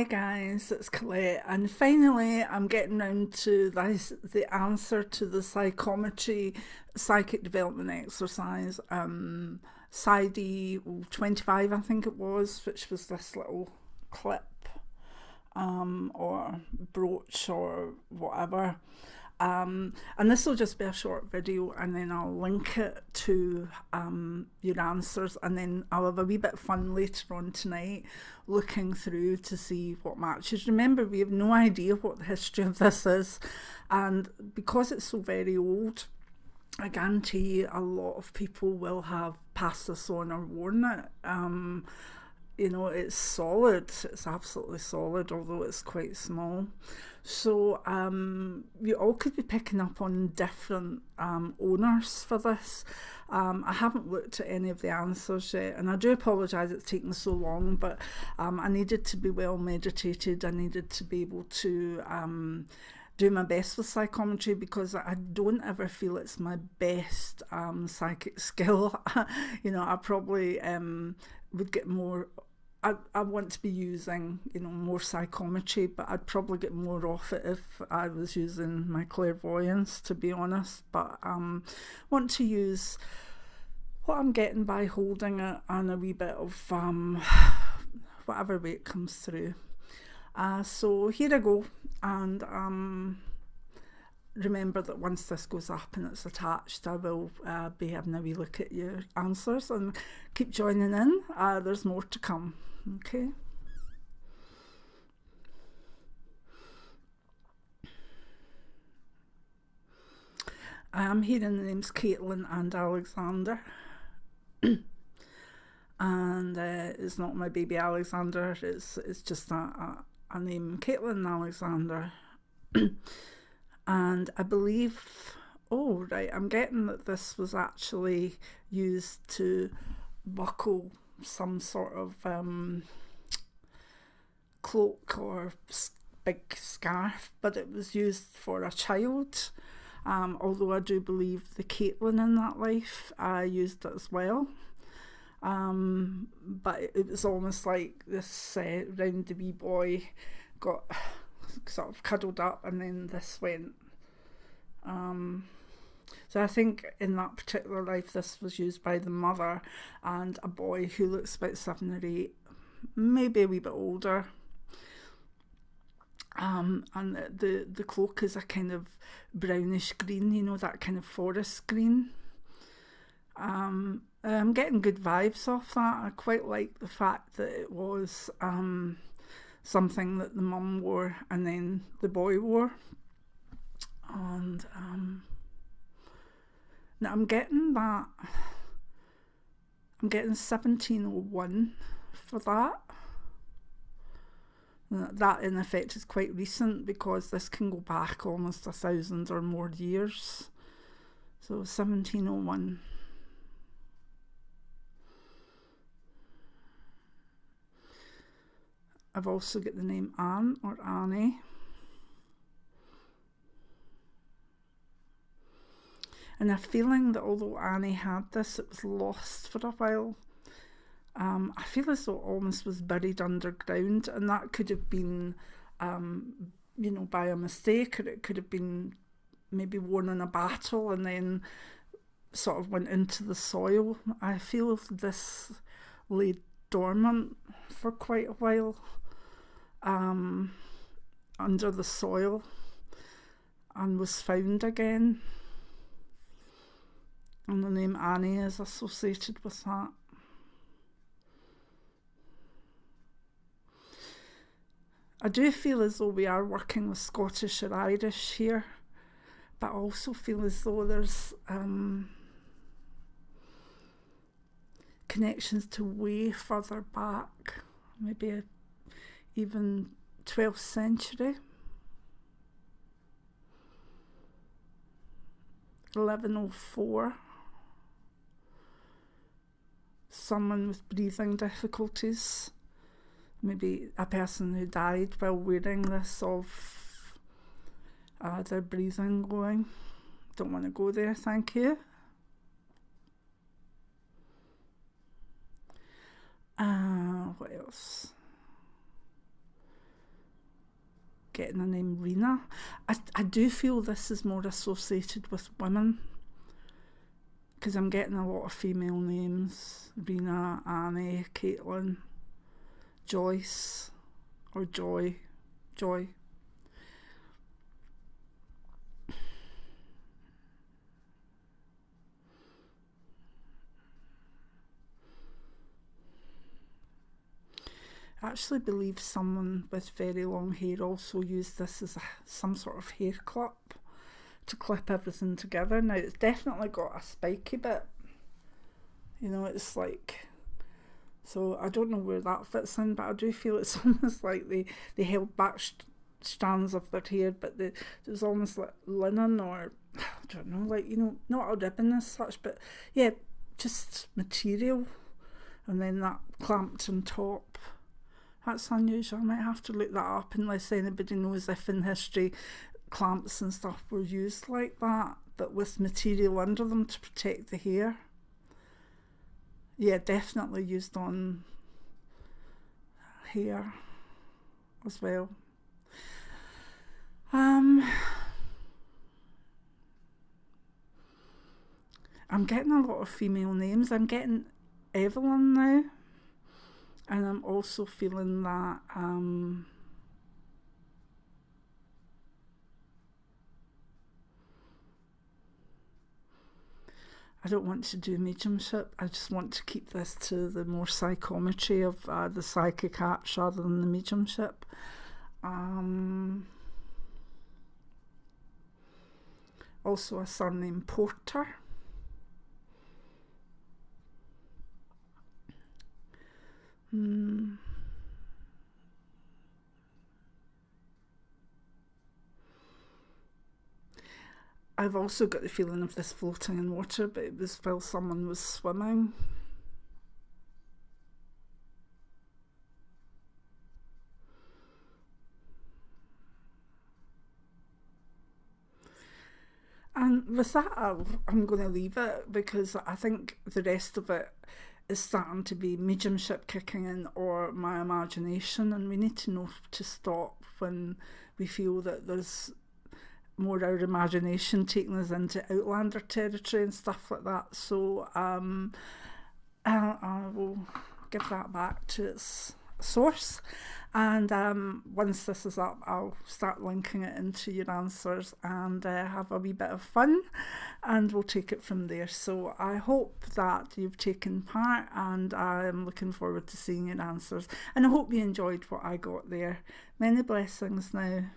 Hi guys, it's Colette, and finally I'm getting round to the answer to the psychometry psychic development exercise, PSYD 25 I think it was, which was this little clip or brooch or whatever. And this will just be a short video, and then I'll link it to your answers, and then I'll have a wee bit of fun later on tonight looking through to see what matches. Remember, we have no idea what the history of this is, and because it's so very old, I guarantee a lot of people will have passed this on or worn it. You know, it's solid, it's absolutely solid, although it's quite small. So you all could be picking up on different owners for this. I haven't looked at any of the answers yet, and I do apologise it's taken so long, but I needed to be well meditated. I needed to be able to do my best with psychometry, because I don't ever feel it's my best psychic skill. You know, I probably would get more. I want to be using, you know, more psychometry, but I'd probably get more off it if I was using my clairvoyance, to be honest. But want to use what I'm getting by holding it and a wee bit of whatever way it comes through. So here I go, and remember that once this goes up and it's attached, I will be having a wee look at your answers, and keep joining in. There's more to come. Okay. I'm hearing the names Caitlin and Alexander. And it's not my baby Alexander, it's just a name, Caitlin Alexander. And I believe, oh right, I'm getting that this was actually used to buckle some sort of cloak or big scarf, but it was used for a child, although I do believe the Caitlin in that life used it as well. But it was almost like this roundy wee boy got sort of cuddled up, and then this went. So I think in that particular life this was used by the mother and a boy who looks about 7 or 8, maybe a wee bit older. And the cloak is a kind of brownish green, you know, that kind of forest green. I'm getting good vibes off that. I quite like the fact that it was something that the mum wore and then the boy wore. And now I'm getting 1701 for that. That in effect is quite recent, because this can go back almost 1,000 or more years. So 1701. I've also got the name Anne or Annie. And a feeling that although Annie had this, it was lost for a while. I feel as though it almost was buried underground, and that could have been, you know, by a mistake, or it could have been maybe worn in a battle and then sort of went into the soil. I feel this lay dormant for quite a while under the soil, and was found again. And the name Annie is associated with that. I do feel as though we are working with Scottish or Irish here, but I also feel as though there's connections to way further back, maybe even 12th century. 1104. Someone with breathing difficulties, maybe a person who died while wearing this, of their breathing going. Don't want to go there, thank you. What else? getting a name Rena. I do feel this is more associated with women, because I'm getting a lot of female names: Rena, Annie, Caitlin, Joyce, or Joy. I actually believe someone with very long hair also used this as some sort of hair clip to clip everything together. Now, it's definitely got a spiky bit. You know, it's like... So I don't know where that fits in, but I do feel it's almost like they held back strands of their hair, but it was almost like linen, or I don't know, like, you know, not a ribbon as such, but yeah, just material. And then that clamped on top. That's unusual. I might have to look that up, unless anybody knows if in history clamps and stuff were used like that, but with material under them to protect the hair. Yeah, definitely used on hair as well. I'm getting a lot of female names. I'm getting Evelyn now. And I'm also feeling that I don't want to do mediumship. I just want to keep this to the more psychometry of the psychic acts rather than the mediumship. Also a surname Porter. I've also got the feeling of this floating in water, but it was while someone was swimming. And with that, I'm going to leave it, because I think the rest of it is starting to be mediumship kicking in, or my imagination, and we need to know to stop when we feel that there's more our imagination taking us into outlander territory and stuff like that. So I will give that back to its source, and once this is up, I'll start linking it into your answers and have a wee bit of fun, and we'll take it from there. So I hope that you've taken part, and I'm looking forward to seeing your answers, and I hope you enjoyed what I got there. Many blessings now.